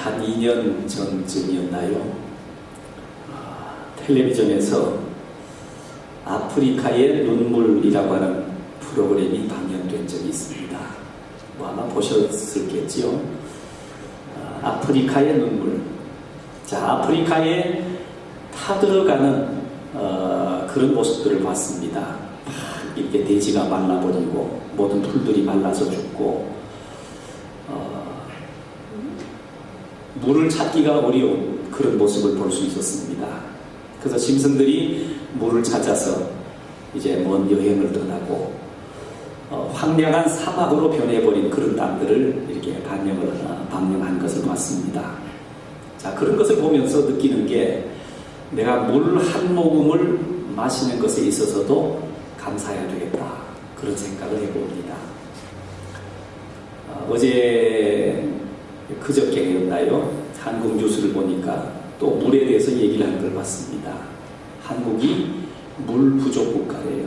한 2년 전쯤이었나요? 텔레비전에서 아프리카의 눈물이라고 하는 프로그램이 방영된 적이 있습니다. 아마 보셨을겠지요. 아프리카의 눈물. 자, 아프리카에 타들어가는 그런 모습들을 봤습니다. 막 이렇게 대지가 말라버리고 모든 풀들이 말라서 죽고 물을 찾기가 어려운 그런 모습을 볼 수 있었습니다. 그래서 짐승들이 물을 찾아서 이제 먼 여행을 떠나고 황량한 사막으로 변해버린 그런 땅들을 이렇게 방영한 것을 봤습니다. 자, 그런 것을 보면서 느끼는 게 내가 물 한 모금을 마시는 것에 있어서도 감사해야 되겠다, 그런 생각을 해봅니다. 어제 그저께였나요? 한국 뉴스를 보니까 또 물에 대해서 얘기를 하는 걸 봤습니다. 한국이 물 부족 국가래요.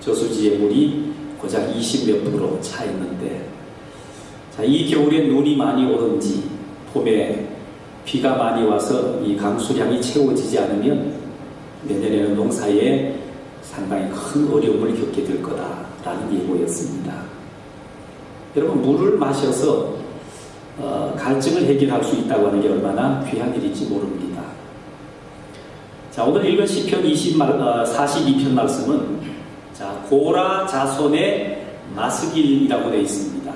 저수지의 물이 고작 20몇% 차 있는데, 자, 이 겨울에 눈이 많이 오든지 봄에 비가 많이 와서 이 강수량이 채워지지 않으면 내년에는 농사에 상당히 큰 어려움을 겪게 될 거다라는 예고였습니다. 여러분, 물을 마셔서 갈증을 해결할 수 있다고 하는 게 얼마나 귀한 일인지 모릅니다. 자, 오늘 읽은 시편 42편 말씀은, 자, 고라 자손의 마스길이라고 되어 있습니다.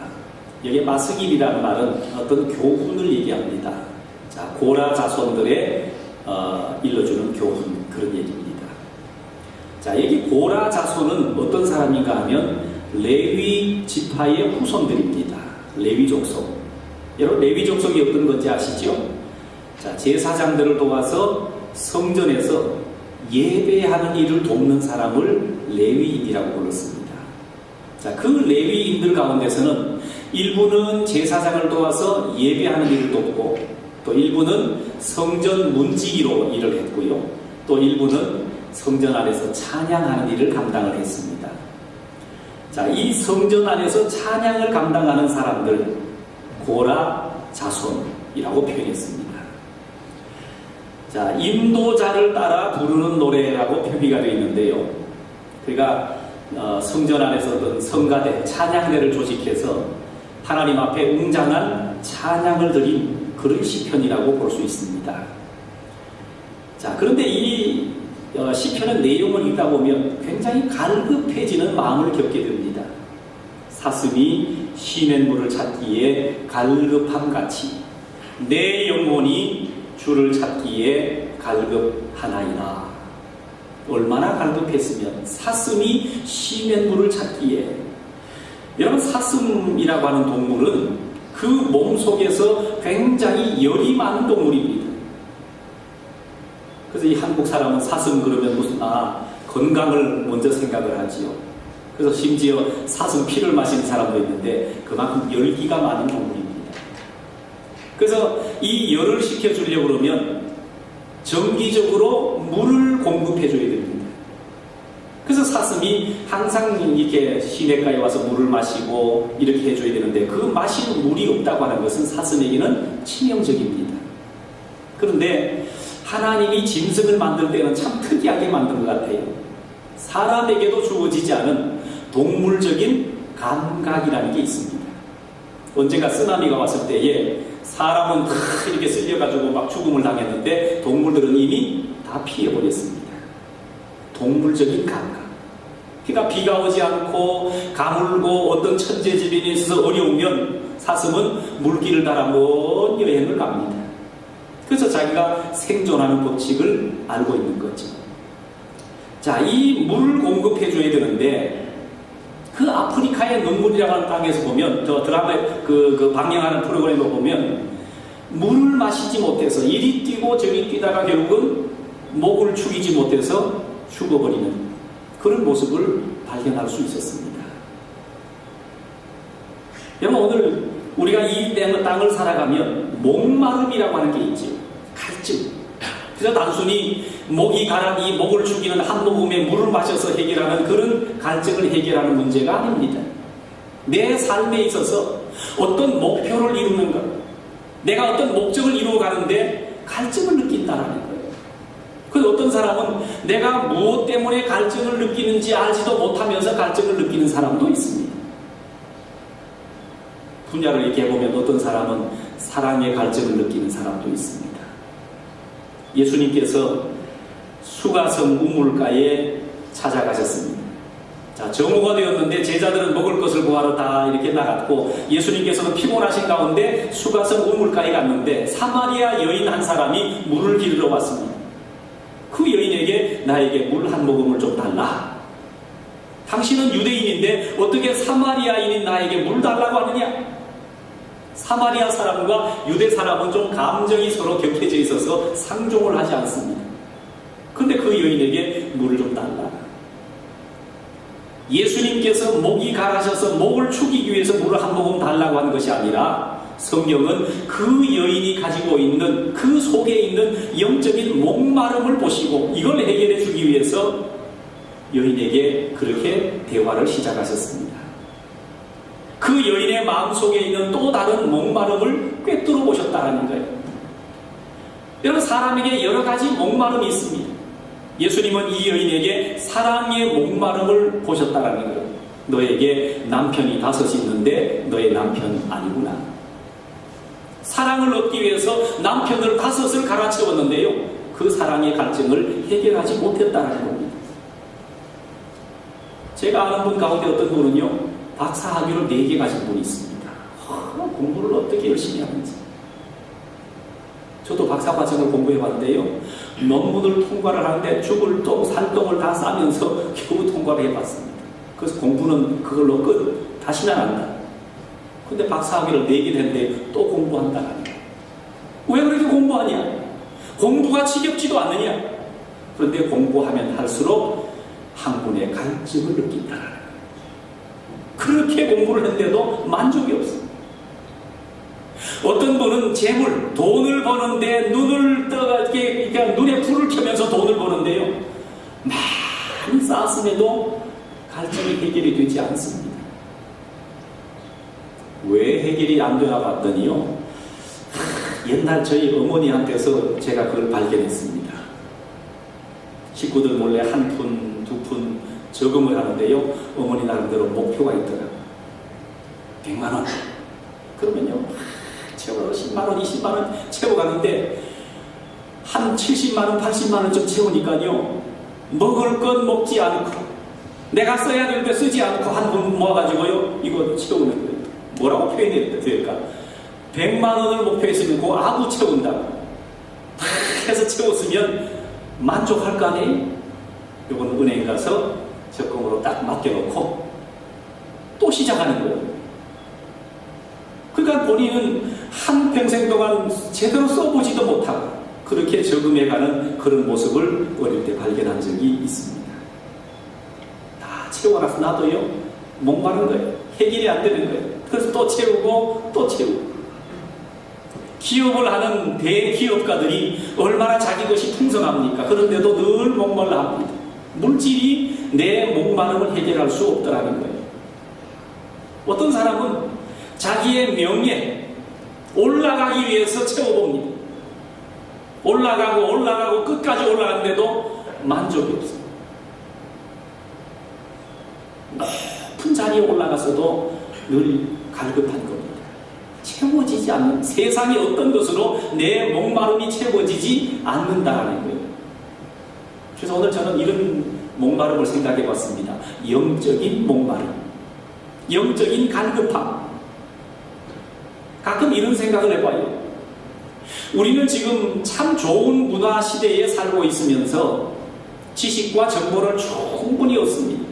여기 마스길이라는 말은 어떤 교훈을 얘기합니다. 자, 고라 자손들의 일러주는 교훈, 그런 얘기입니다. 자, 여기 고라 자손은 어떤 사람인가 하면 레위 지파의 후손들입니다. 레위 족속. 여러분, 레위 족속이 어떤 건지 아시죠? 자, 제사장들을 도와서 성전에서 예배하는 일을 돕는 사람을 레위인이라고 불렀습니다. 자, 그 레위인들 가운데서는 일부는 제사장을 도와서 예배하는 일을 돕고, 또 일부는 성전 문지기로 일을 했고요, 또 일부는 성전 안에서 찬양하는 일을 감당을 했습니다. 자, 이 성전 안에서 찬양을 감당하는 사람들, 고라 자손이라고 표현했습니다. 자, 인도자를 따라 부르는 노래라고 표기가 되어 있는데요. 그러니까 성전 안에서 어떤 성가대, 찬양대를 조직해서 하나님 앞에 웅장한 찬양을 드린 그런 시편이라고 볼 수 있습니다. 자, 그런데 이 시편의 내용을 읽다 보면 굉장히 갈급해지는 마음을 겪게 됩니다. 사슴이 쉬는 물을 찾기에 갈급함같이 내 영혼이 주를 찾기에 갈급하나이다. 얼마나 갈급했으면 사슴이 쉬는 물을 찾기에. 여러분, 사슴이라고 하는 동물은 그 몸속에서 굉장히 열이 많은 동물입니다. 그래서 이 한국 사람은 사슴 그러면 무슨 건강을 먼저 생각을 하지요. 그래서 심지어 사슴 피를 마시는 사람도 있는데 그만큼 열기가 많은 동물입니다. 그래서 이 열을 식혀주려고 그러면 정기적으로 물을 공급해 줘야 됩니다. 그래서 사슴이 항상 이렇게 시냇가에 와서 물을 마시고 이렇게 해줘야 되는데, 그 마시는 물이 없다고 하는 것은 사슴에게는 치명적입니다. 그런데 하나님이 짐승을 만들 때는 참 특이하게 만든 것 같아요. 사람에게도 주어지지 않은 동물적인 감각이라는 게 있습니다. 언젠가 쓰나미가 왔을 때에 사람은 다 이렇게 쓸려가지고 막 죽음을 당했는데 동물들은 이미 다 피해버렸습니다. 동물적인 감각. 그러니까 비가 오지 않고 가물고 어떤 천재지변이 있어서 어려우면 사슴은 물길을 따라 먼 여행을 갑니다. 그래서 자기가 생존하는 법칙을 알고 있는 거죠. 자, 이 물을 공급해줘야 되는데, 그 아프리카의 눈물이라고 하는 땅에서 보면, 저 드라마 그 방영하는 프로그램을 보면 물을 마시지 못해서 이리 뛰고 저리 뛰다가 결국은 목을 축이지 못해서 죽어버리는 그런 모습을 발견할 수 있었습니다. 여러분, 오늘 우리가 이 땅을 살아가면 목마름이라고 하는 게 있죠. 갈증. 그래서 단순히 목이 가라니 목을 죽이는 한 모금의 물을 마셔서 해결하는 그런 갈증을 해결하는 문제가 아닙니다. 내 삶에 있어서 어떤 목표를 이루는 것, 내가 어떤 목적을 이루어 가는데 갈증을 느낀다라는 거예요. 그래서 어떤 사람은 내가 무엇 때문에 갈증을 느끼는지 알지도 못하면서 갈증을 느끼는 사람도 있습니다. 분야를 이렇게 해보면 어떤 사람은 사랑의 갈증을 느끼는 사람도 있습니다. 예수님께서 수가성 우물가에 찾아가셨습니다. 자, 정오가 되었는데 제자들은 먹을 것을 구하러 다 이렇게 나갔고 예수님께서는 피곤하신 가운데 수가성 우물가에 갔는데 사마리아 여인 한 사람이 물을 기르러 왔습니다. 그 여인에게 나에게 물 한 모금을 좀 달라. 당신은 유대인인데 어떻게 사마리아인인 나에게 물 달라고 하느냐? 사마리아 사람과 유대 사람은 좀 감정이 서로 격해져 있어서 상종을 하지 않습니다. 그런데 그 여인에게 물을 좀 달라. 예수님께서 목이 갈아져서 목을 축이기 위해서 물을 한 모금 달라고 하는 것이 아니라 성경은 그 여인이 가지고 있는 그 속에 있는 영적인 목마름을 보시고 이걸 해결해 주기 위해서 여인에게 그렇게 대화를 시작하셨습니다. 그 여인의 마음속에 있는 또 다른 목마름을 꿰뚫어 보셨다는 거예요. 여러분, 사람에게 여러 가지 목마름이 있습니다. 예수님은 이 여인에게 사랑의 목마름을 보셨다는 거예요. 너에게 남편이 5이 있는데 너의 남편 아니구나. 사랑을 얻기 위해서 남편을 5을 갈아치웠는데요, 그 사랑의 갈증을 해결하지 못했다는 겁니다. 제가 아는 분 가운데 어떤 분은요, 박사학위를 4개 가진 분이 있습니다. 공부를 어떻게 열심히 하는지. 저도 박사과정을 공부해봤는데요, 논문을 통과를 하는데 죽을 똥, 살똥을 다 싸면서 겨우 통과를 해봤습니다. 그래서 공부는 그걸로 끝, 다시는 안 한다. 근데 박사학위를 4개 됐는데 또 공부한다는 거예요. 왜 그렇게 공부하냐? 공부가 지겹지도 않느냐? 그런데 공부하면 할수록 학문의 갈증을 느낀다는 거예요. 그렇게 공부를 했는데도 만족이 없어요. 어떤 분은 재물, 돈을 버는데 눈을 떠게, 그러니까 눈에 불을 켜면서 돈을 버는데요, 많이 쌓았음에도 갈증이 해결이 되지 않습니다. 왜 해결이 안 되나 봤더니요, 옛날 저희 어머니한테서 제가 그걸 발견했습니다. 식구들 몰래 1푼, 2푼 저금을 하는데요, 어머니 나름대로 목표가 있더라고요. 100만 원. 그러면요, 채워 10만원, 20만원 채워가는데 한 70만원, 80만원쯤 채우니까요, 먹을 건 먹지 않고 내가 써야 될 때 쓰지 않고 한 번 모아가지고요, 이거 채우는 거예요. 뭐라고 표현해야 될까? 100만원을 목표했으면 그 아부 채운다고 다 해서 채웠으면 만족할 거 아니에요? 이건 은행 가서 적금으로 딱 맡겨놓고 또 시작하는 거예요. 그러니까 본인은 한평생 동안 제대로 써보지도 못하고 그렇게 저금해가는 그런 모습을 어릴 때 발견한 적이 있습니다. 다 채워놔서 나도요, 목마른 거예요. 해결이 안 되는 거예요. 그래서 또 채우고 또 채우고. 기업을 하는 대기업가들이 얼마나 자기 것이 풍성합니까? 그런데도 늘 목말라 합니다. 물질이 내 목마름을 해결할 수 없더라는 거예요. 어떤 사람은 자기의 명예, 올라가기 위해서 채워봅니다. 올라가고 끝까지 올라갔는데도 만족이 없어요. 높은 자리에 올라가서도 늘 갈급한 겁니다. 채워지지 않는, 세상의 어떤 것으로 내 목마름이 채워지지 않는다는 거예요. 그래서 오늘 저는 이런 목마름을 생각해 봤습니다. 영적인 목마름, 영적인 갈급함. 가끔 이런 생각을 해봐요. 우리는 지금 참 좋은 문화 시대에 살고 있으면서 지식과 정보를 충분히 얻습니다.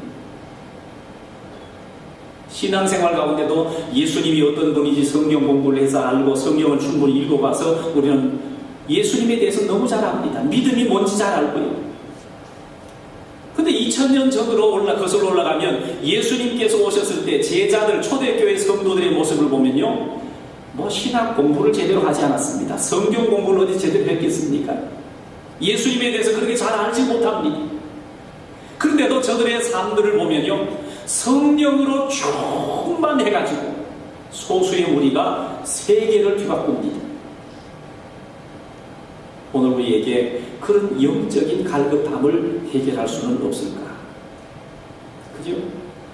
신앙생활 가운데도 예수님이 어떤 분인지 성경 공부를 해서 알고 성경을 충분히 읽어봐서 우리는 예수님에 대해서 너무 잘 압니다. 믿음이 뭔지 잘 알고요. 근데 2000년 전으로 거슬러 올라가면 예수님께서 오셨을 때 제자들, 초대교회 성도들의 모습을 보면요, 신학 공부를 제대로 하지 않았습니다. 성경 공부를 어디 제대로 했겠습니까? 예수님에 대해서 그렇게 잘 알지 못합니다. 그런데도 저들의 삶들을 보면요, 성령으로 충만해가지고 소수의 무리가 세계를 뒤바꿉니다. 오늘 우리에게 그런 영적인 갈급함을 해결할 수는 없을까? 그죠?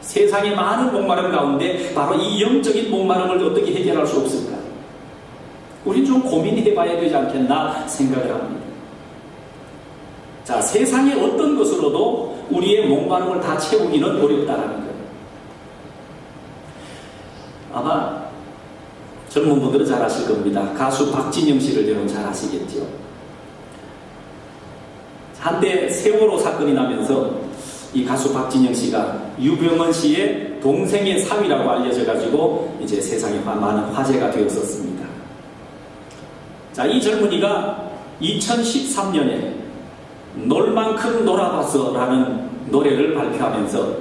세상의 많은 목마름 가운데 바로 이 영적인 목마름을 어떻게 해결할 수 없을까? 우린 좀 고민해 봐야 되지 않겠나 생각을 합니다. 자, 세상의 어떤 것으로도 우리의 목마름을 다 채우기는 어렵다라는 거예요. 아마 젊은 분들은 잘 아실 겁니다. 가수 박진영 씨를 여러분 잘 아시겠죠? 한때 세월호 사건이 나면서 이 가수 박진영 씨가 유병헌 씨의 동생의 사위라고 알려져가지고 이제 세상에 많은 화제가 되었었습니다. 자, 이 젊은이가 2013년에 놀 만큼 놀아봤어라는 노래를 발표하면서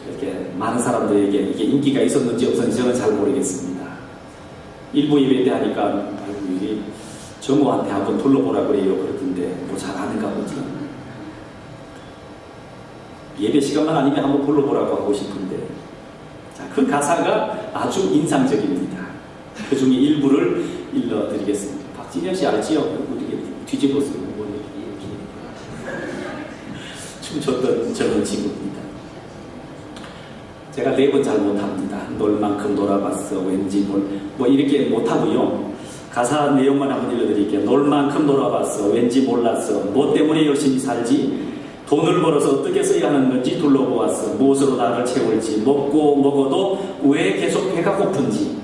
이렇게 많은 사람들에게 이게 인기가 있었는지 없었는지 저는 잘 모르겠습니다. 일부 예배 때 하니까 아이고 이게 정우한테 한번 불러보라 그래요 그러던데 뭐 잘 아는가 보지. 예배 시간만 아니면 한번 불러보라고 하고 싶은데, 자, 그 가사가 아주 인상적입니다. 그 중에 일부를 읽어드리겠습니다. 박진영 씨 알지요? 우리 뒤집어서 이렇게 춤췄던 젊은 친구입니다. 제가 랩은 잘 못합니다. 놀 만큼 놀아봤어 왠지 뭐 이렇게 못하고요. 가사 내용만 한번 읽어드릴게요. 놀 만큼 놀아봤어 왠지 몰랐어 뭐 때문에 열심히 살지 돈을 벌어서 어떻게 써야 하는 건지 둘러보았어 무엇으로 나를 채울지 먹고 먹어도 왜 계속 배가 고픈지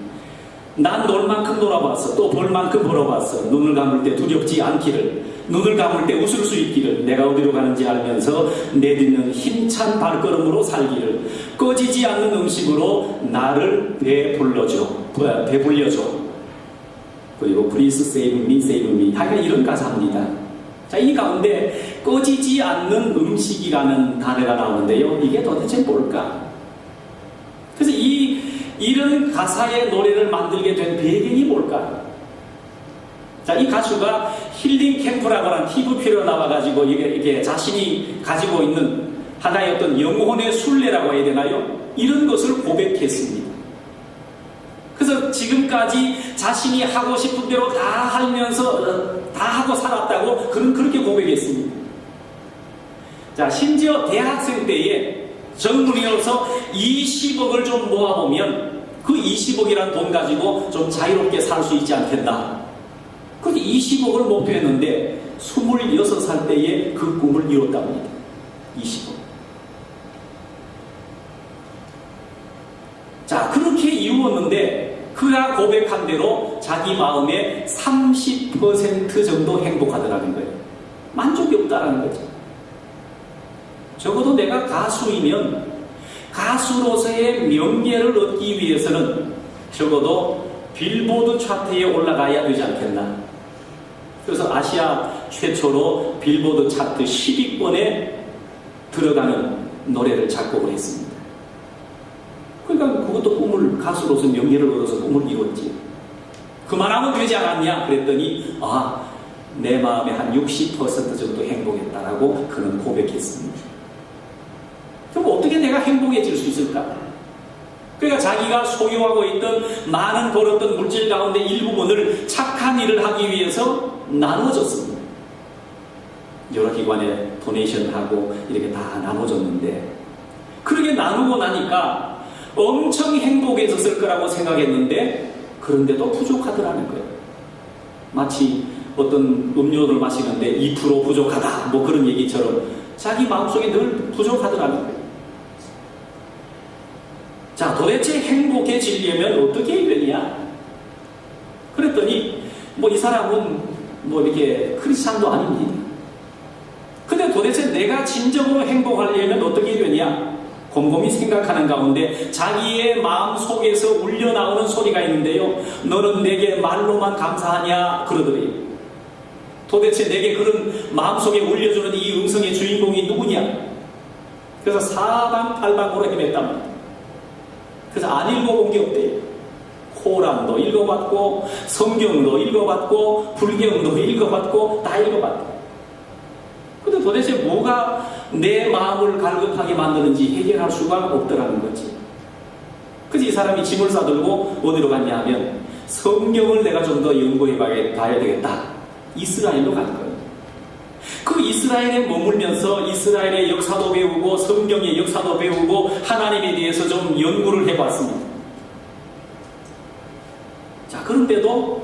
난 놀 만큼 놀아봤어 또 벌 만큼 벌어봤어 눈을 감을 때 두렵지 않기를 눈을 감을 때 웃을 수 있기를 내가 어디로 가는지 알면서 내딛는 힘찬 발걸음으로 살기를 꺼지지 않는 음식으로 나를 배불려줘 그리고 Please save me, save me 하여간 이런 가사입니다. 자, 이 가운데 꺼지지 않는 음식이라는 단어가 나오는데요. 이게 도대체 뭘까? 그래서 이런 가사의 노래를 만들게 된 배경이 뭘까? 자, 이 가수가 힐링 캠프라고 하는 TV표로 나와가지고 이게 자신이 가지고 있는 하나의 어떤 영혼의 순례라고 해야 되나요? 이런 것을 고백했습니다. 그래서 지금까지 자신이 하고 싶은 대로 다 하면서 다 하고 살았다고 그렇게 고백했습니다. 자, 심지어 대학생 때에 정문이어서 20억을 좀 모아보면 그 20억이란 돈 가지고 좀 자유롭게 살 수 있지 않겠나. 그런데 20억을 목표했는데 26살 때에 그 꿈을 이뤘다고 합니다. 20억. 자, 그렇게 이루었는데 그가 고백한 대로 자기 마음의 30% 정도 행복하더라는 거예요. 만족이 없다라는 거죠. 적어도 내가 가수이면 가수로서의 명예를 얻기 위해서는 적어도 빌보드 차트에 올라가야 되지 않겠나. 그래서 아시아 최초로 빌보드 차트 10위권에 들어가는 노래를 작곡을 했습니다. 그러니까 그것도 꿈을, 가수로서 명예를 얻어서 꿈을 이뤘지. 그만하면 되지 않았냐 그랬더니 내 마음의 한 60% 정도 행복했다라고 그는 고백했습니다. 그럼 어떻게 내가 행복해질 수 있을까? 그러니까 자기가 소유하고 있던 많은 벌었던 물질 가운데 일부분을 착한 일을 하기 위해서 나눠줬습니다. 여러 기관에 도네이션하고 이렇게 다 나눠줬는데, 그렇게 나누고 나니까 엄청 행복해졌을 거라고 생각했는데 그런데도 부족하더라는 거예요. 마치 어떤 음료를 마시는데 2% 부족하다 뭐 그런 얘기처럼 자기 마음속에 늘 부족하더라는 거예요. 자, 도대체 행복해지려면 어떻게 해야 되냐? 그랬더니 이 사람은 이렇게 크리스찬도 아닙니다. 근데 도대체 내가 진정으로 행복하려면 어떻게 해야 되냐? 곰곰이 생각하는 가운데 자기의 마음속에서 울려나오는 소리가 있는데요. 너는 내게 말로만 감사하냐? 그러더래요. 도대체 내게 그런 마음속에 울려주는 이 음성의 주인공이 누구냐? 그래서 사방팔방으로 헤맸단 말이에요. 그래서 안 읽어본 게 없대요. 코란도 읽어봤고 성경도 읽어봤고 불경도 읽어봤고 다 읽어봤대요. 근데 도대체 뭐가 내 마음을 갈급하게 만드는지 해결할 수가 없더라는 거지. 그래서 이 사람이 짐을 싸들고 어디로 갔냐 하면 성경을 내가 좀 더 연구해 봐야 되겠다. 이스라엘로 간 거예요. 그 이스라엘에 머물면서 이스라엘의 역사도 배우고 성경의 역사도 배우고 하나님에 대해서 좀 연구를 해봤습니다. 자, 그런데도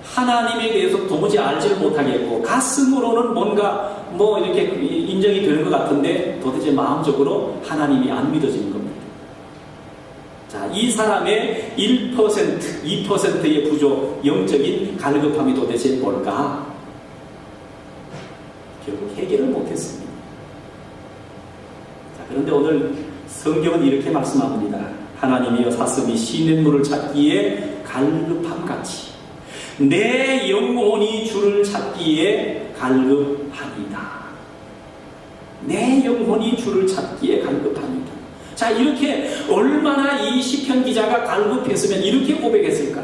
하나님에 대해서 도무지 알지를 못하겠고 가슴으로는 뭔가 이렇게 인정이 되는 것 같은데 도대체 마음적으로 하나님이 안 믿어지는 겁니다. 자, 이 사람의 1%, 2%의 부족, 영적인 갈급함이 도대체 뭘까? 결국 해결을 못했습니다. 자, 그런데 오늘 성경은 이렇게 말씀합니다. 하나님이여 사슴이 시냇물을 찾기에 갈급함같이 내 영혼이 주를 찾기에 갈급하니이다. 내 영혼이 주를 찾기에 갈급하니이다. 자, 이렇게 얼마나 이 시편 기자가 갈급했으면 이렇게 고백했을까?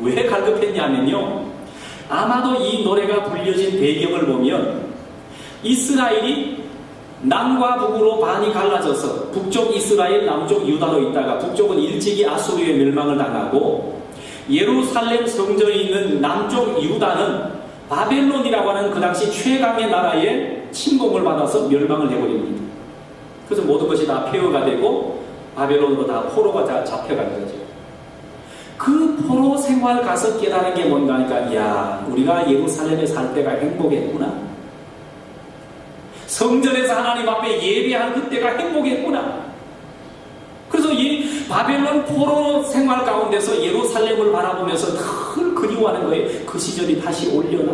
왜 갈급했냐면요, 아마도 이 노래가 불려진 배경을 보면 이스라엘이 남과 북으로 반이 갈라져서 북쪽 이스라엘, 남쪽 유다로 있다가 북쪽은 일찍이 아수르의 멸망을 당하고 예루살렘 성전이 있는 남쪽 유다는 바벨론이라고 하는 그 당시 최강의 나라의 침공을 받아서 멸망을 해버립니다. 그래서 모든 것이 다 폐허가 되고 바벨론으로 다 포로가 다 잡혀가는 거죠. 그 포로 생활 가서 깨달은 게 뭔가 하니까, 야, 우리가 예루살렘에 살 때가 행복했구나. 성전에서 하나님 앞에 예배한 그때가 행복했구나. 그래서 이 바벨론 포로 생활 가운데서 예루살렘을 바라보면서 늘 그리워하는 거예요. 그 시절이 다시 올려나.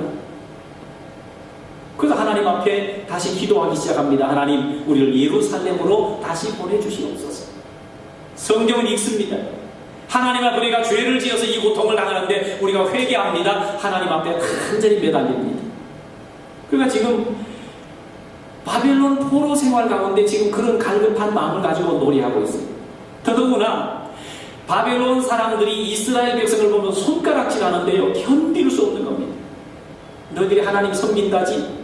그래서 하나님 앞에 다시 기도하기 시작합니다. 하나님, 우리를 예루살렘으로 다시 보내주시옵소서. 성경은 읽습니다. 하나님 앞에 우리가 죄를 지어서 이 고통을 당하는데 우리가 회개합니다. 하나님 앞에 완전히 매달립니다. 그러니까 지금 바벨론 포로 생활 가운데 지금 그런 갈급한 마음을 가지고 놀이하고 있어요. 더더구나 바벨론 사람들이 이스라엘 백성을 보면 손가락질 하는데요, 견딜 수 없는 겁니다. 너희들이 하나님 섬긴다지?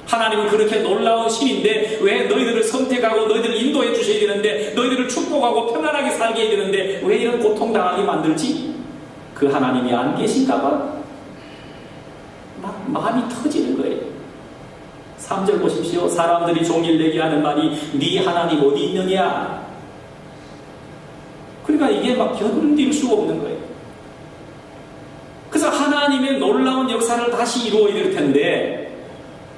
하나님은 그렇게 놀라운 신인데 왜 너희들을 선택하고 너희들을 인도해 주셔야 되는데, 너희들을 축복하고 편안하게 살게 해야 되는데 왜 이런 고통당하게 만들지? 그 하나님이 안 계신가 봐. 막 마음이 터지는 거예요. 3절 보십시오. 사람들이 종일 내게 하는 말이 네 하나님 어디 있느냐? 그러니까 이게 막 견딜 수가 없는 거예요. 그래서 하나님의 놀라운 역사를 다시 이루어야 될 텐데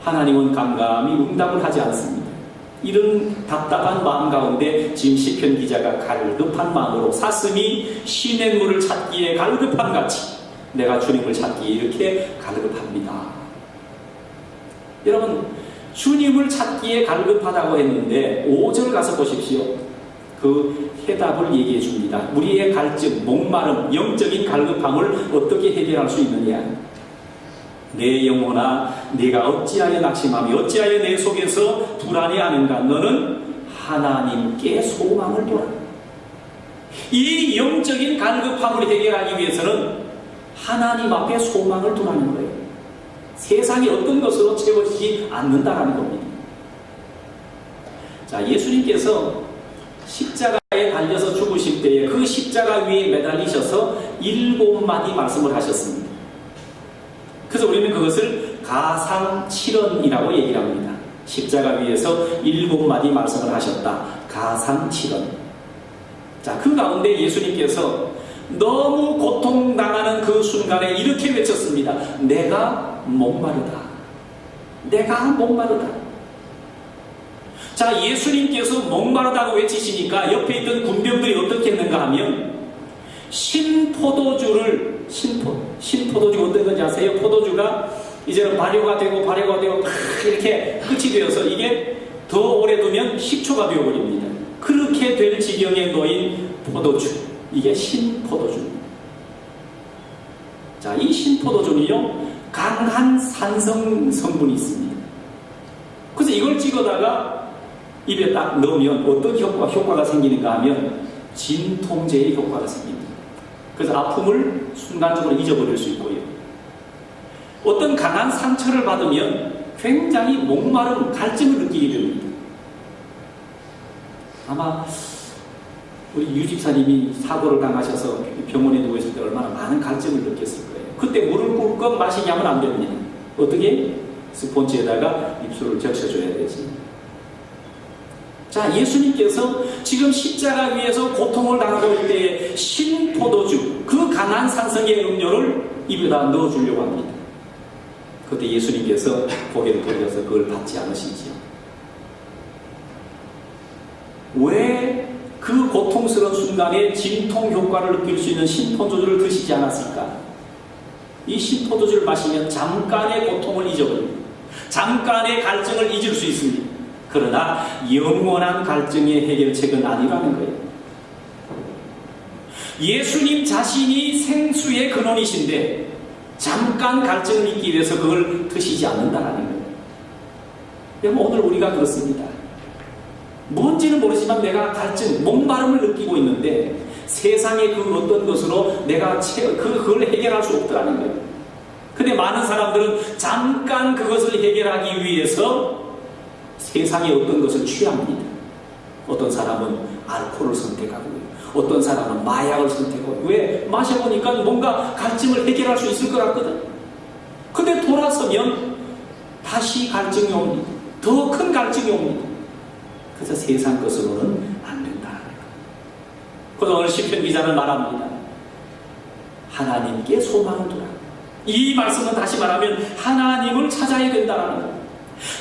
하나님은 감감히 응답을 하지 않습니다. 이런 답답한 마음 가운데 지금 시편 기자가 갈급한 마음으로 사슴이 시냇물을 찾기에 갈급함같이 내가 주님을 찾기에 이렇게 갈급합니다. 여러분, 주님을 찾기에 갈급하다고 했는데 5절 가서 보십시오. 그 해답을 얘기해 줍니다. 우리의 갈증, 목마름, 영적인 갈급함을 어떻게 해결할 수 있느냐? 내 영혼아, 네가 어찌하여 낙심하며 어찌하여 내 속에서 불안해하는가? 너는 하나님께 소망을 둬라. 이 영적인 갈급함을 해결하기 위해서는 하나님 앞에 소망을 두라는 거예요. 세상이 어떤 것으로 채워지지 않는다라는 겁니다. 자, 예수님께서 십자가에 달려서 죽으실 때에 그 십자가 위에 매달리셔서 7마디 말씀을 하셨습니다. 그래서 우리는 그것을 가상칠언이라고 얘기를 합니다. 십자가 위에서 7마디 말씀을 하셨다. 가상칠언. 자, 그 가운데 예수님께서 너무 고통당하는 그 순간에 이렇게 외쳤습니다. 내가 목마르다. 내가 목마르다. 자, 예수님께서 목마르다고 외치시니까 옆에 있던 군병들이 어떻게 했는가 하면 신포도주를 신포도주가 어떤 건지 아세요? 포도주가 이제는 발효가 되고 이렇게 끝이 되어서 이게 더 오래 두면 식초가 되어버립니다. 그렇게 될 지경에 놓인 포도주, 이게 신포도주입니다. 자, 이 신포도주는요 강한 산성 성분이 있습니다. 그래서 이걸 찍어다가 입에 딱 넣으면 어떤 효과가 생기는가 하면 진통제의 효과가 생깁니다. 그래서 아픔을 순간적으로 잊어버릴 수 있고요. 어떤 강한 상처를 받으면 굉장히 목마름, 갈증을 느끼게 됩니다. 아마 우리 유 집사님이 사고를 당하셔서 병원에 누워 있을 때 얼마나 많은 갈증을 느꼈을 거예요. 그때 물을 꿀꺽 마시냐면 안 됩니다. 어떻게? 스폰지에다가 입술을 적셔줘야 되지. 자, 예수님께서 지금 십자가 위에서 고통을 당하고 있을 때에 신포도주, 그 강한 산성의 음료를 입에다 넣어주려고 합니다. 그때 예수님께서 고개를 돌려서 그걸 받지 않으시지요. 왜 그 고통스러운 순간에 진통 효과를 느낄 수 있는 신포도주를 드시지 않았을까? 이 신포도주를 마시면 잠깐의 고통을 잊어버립니다. 잠깐의 갈증을 잊을 수 있습니다. 그러나 영원한 갈증의 해결책은 아니라는 거예요. 예수님 자신이 생수의 근원이신데 잠깐 갈증을 잊기 위해서 그걸 드시지 않는다는 거예요. 여러분, 오늘 우리가 그렇습니다. 뭔지는 모르지만 내가 갈증, 목마름을 느끼고 있는데 세상의 그 어떤 것으로 내가 그걸 해결할 수 없더라는 거예요. 근데 많은 사람들은 잠깐 그것을 해결하기 위해서 세상의 어떤 것을 취합니다. 어떤 사람은 알코올을 선택하고요. 어떤 사람은 마약을 선택하고. 왜? 마셔보니까 뭔가 갈증을 해결할 수 있을 것 같거든. 근데 돌아서면 다시 갈증이 옵니다. 더 큰 갈증이 옵니다. 그래서 세상 것으로는 안 된다. 그래서 오늘 시편 기자는 말합니다. 하나님께 소망을 두라. 이 말씀은 다시 말하면 하나님을 찾아야 된다는 거예요.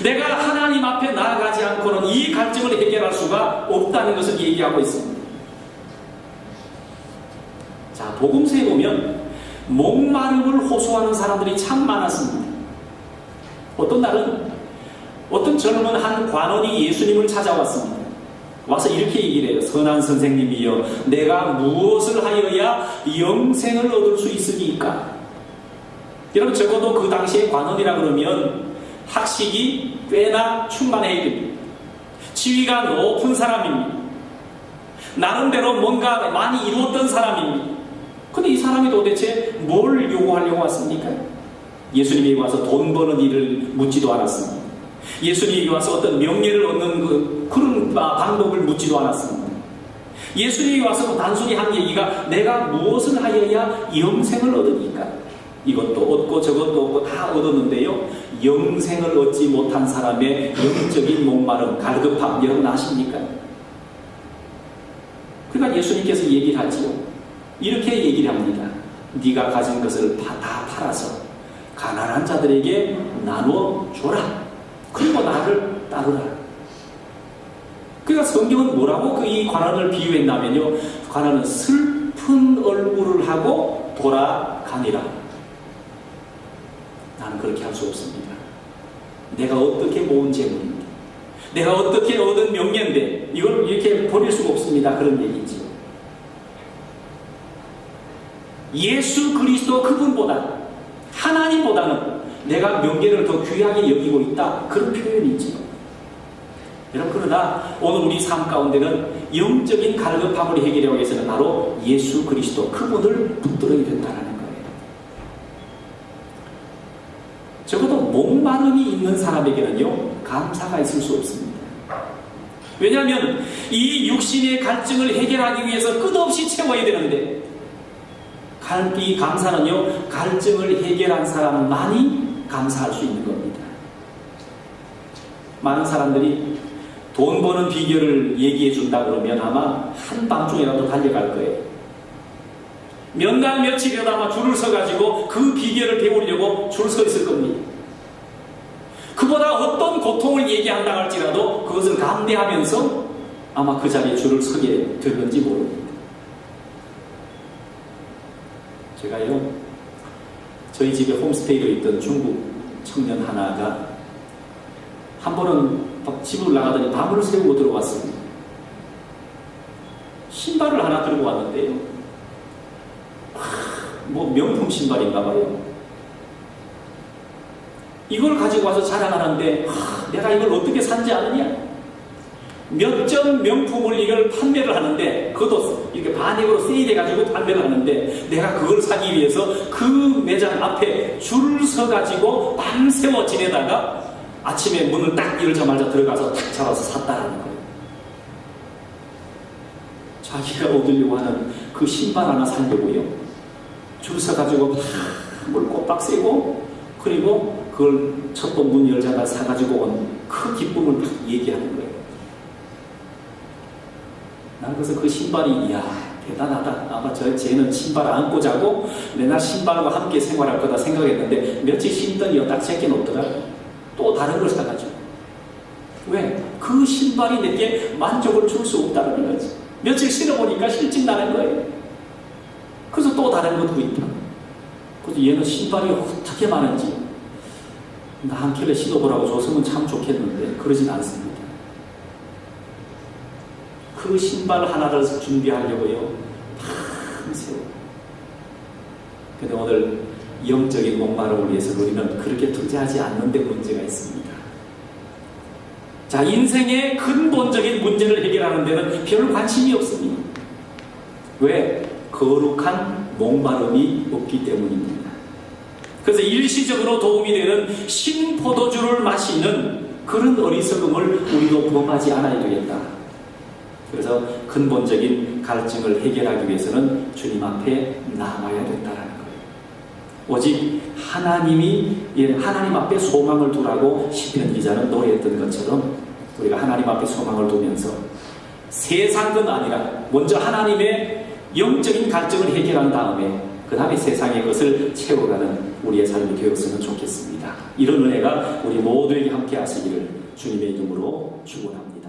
내가 하나님 앞에 나아가지 않고는 이 갈증을 해결할 수가 없다는 것을 얘기하고 있습니다. 자, 복음서에 보면 목마름을 호소하는 사람들이 참 많았습니다. 어떤 날은 어떤 젊은 한 관원이 예수님을 찾아왔습니다. 와서 이렇게 얘기를 해요. 선한 선생님이여, 내가 무엇을 하여야 영생을 얻을 수 있으리까? 여러분, 적어도 그 당시에 관원이라 그러면 학식이 꽤나 충만해야 됩니다. 지위가 높은 사람입니다. 나름대로 뭔가 많이 이루었던 사람입니다. 근데 이 사람이 도대체 뭘 요구하려고 왔습니까? 예수님이 와서 돈 버는 일을 묻지도 않았습니다. 예수님이 와서 어떤 명예를 얻는 그런 방법을 묻지도 않았습니다. 예수님이 와서 단순히 한 얘기가 내가 무엇을 하여야 영생을 얻으니까? 이것도 얻고 저것도 얻고 다 얻었는데요, 영생을 얻지 못한 사람의 영적인 목마름, 갈급함, 여러분 아십니까? 그러니까 예수님께서 얘기를 하지요. 이렇게 얘기를 합니다. 네가 가진 것을 다 팔아서 가난한 자들에게 나누어 줘라. 그리고 나를 따르라. 그러니까 성경은 뭐라고 이 관원을 비유했냐면요, 관원은 슬픈 얼굴을 하고 돌아가니라. 나는 그렇게 할 수 없습니다. 내가 어떻게 모은 재물입니다. 내가 어떻게 얻은 명예인데 이걸 이렇게 버릴 수가 없습니다. 그런 얘기죠. 예수 그리스도 그분보다, 하나님보다는 내가 명예를 더 귀하게 여기고 있다. 그런 표현이죠. 여러분, 그러나 오늘 우리 삶 가운데는 영적인 갈급함을 해결하기 위해서는 바로 예수 그리스도 그분을 붙들어야 된다는 거예요. 적어도 목마름이 있는 사람에게는요, 감사가 있을 수 없습니다. 왜냐하면 이 육신의 갈증을 해결하기 위해서 끝없이 채워야 되는데, 이 감사는요, 갈증을 해결한 사람만이 감사할 수 있는 겁니다. 많은 사람들이 돈 버는 비결을 얘기해 준다 그러면 아마 한밤중이라도 달려갈 거예요. 몇 날 며칠이라도 아마 줄을 서가지고 그 비결을 배우려고 줄 서 있을 겁니다. 그보다 어떤 고통을 얘기한다 할지라도 그것을 감내하면서 아마 그 자리에 줄을 서게 될는지 모릅니다. 제가요, 저희 집에 홈스테이로 있던 중국 청년 하나가 한 번은 집을 나가더니 밤을 새우고 들어왔습니다. 신발을 하나 들고 왔는데요, 뭐 명품 신발인가 봐요. 이걸 가지고 와서 자랑하는데, 내가 이걸 어떻게 산지 아느냐? 몇 점 명품을 이걸 판매를 하는데, 그것도 이렇게 반액으로 세일해가지고 판매를 하는데, 내가 그걸 사기 위해서 그 매장 앞에 줄을 서가지고 밤새워 지내다가 아침에 문을 딱 열자마자 들어가서 탁 잡아서 샀다는 거예요. 자기가 얻으려고 하는 그 신발 하나 사려고요. 줄 서가지고 뭘 꼬박 세고, 그리고 그걸 첫 번 문 열자마자 사가지고 온 그 기쁨을 막 얘기하는 거예요. 난 그래서 그 신발이, 이야, 대단하다. 아마 쟤는 신발 안고 자고 맨날 신발과 함께 생활할 거다 생각했는데 며칠 신더니요, 딱 제껴놓더라고요. 또 다른 걸 사가지고. 왜? 그 신발이 내게 만족을 줄 수 없다는 거지. 며칠 신어보니까 실증 나는 거예요. 그래서 또 다른 것도 있다. 그래서 얘는 신발이 어떻게 많은지 나 한 켤레 신어보라고 줬으면 참 좋겠는데 그러진 않습니다. 그 신발 하나를 준비하려고요, 밤새워. 근데 오늘 영적인 목마름을 위해서 우리는 그렇게 투자하지 않는 데 문제가 있습니다. 자, 인생의 근본적인 문제를 해결하는 데는 별 관심이 없습니다. 왜? 거룩한 목마름이 없기 때문입니다. 그래서 일시적으로 도움이 되는 신포도주를 마시는 그런 어리석음을 우리도 범하지 않아야 되겠다. 그래서 근본적인 갈증을 해결하기 위해서는 주님 앞에 나와야 된다는 거예요. 오직 하나님 앞에 소망을 두라고 시편 기자는 노래했던 것처럼 우리가 하나님 앞에 소망을 두면서 세상 건 아니라 먼저 하나님의 영적인 갈증을 해결한 다음에 그 다음에 세상의 것을 채워가는 우리의 삶이 되었으면 좋겠습니다. 이런 은혜가 우리 모두에게 함께 하시기를 주님의 이름으로 축원합니다.